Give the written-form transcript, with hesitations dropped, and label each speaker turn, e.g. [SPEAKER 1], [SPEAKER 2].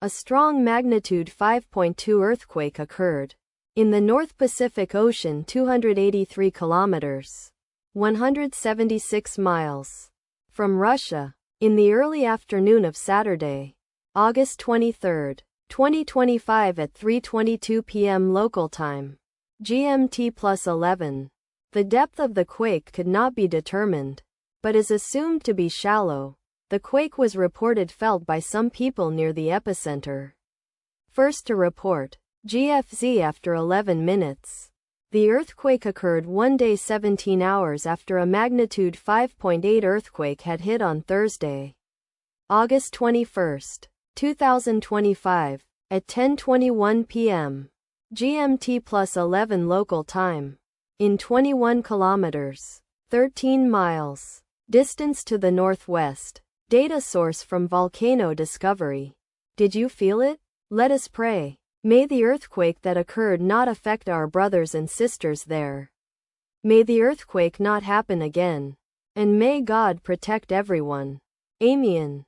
[SPEAKER 1] A strong magnitude 5.2 earthquake occurred in the North Pacific Ocean 283 kilometers, 176 miles from Russia in the early afternoon of Saturday, August 23, 2025 at 3:22 p.m. local time, GMT +11. The depth of the quake could not be determined, but is assumed to be shallow. The quake was reported felt by some people near the epicenter. First to report, GFZ after 11 minutes. The earthquake occurred 1 day 17 hours after a magnitude 5.8 earthquake had hit on Thursday, August 21, 2025, at 10:21 p.m. GMT +11 local time, in 21 kilometers, 13 miles, distance to the northwest. Data source from Volcano Discovery. Did you feel it? Let us pray. May the earthquake that occurred not affect our brothers and sisters there. May the earthquake not happen again. And may God protect everyone. Amen.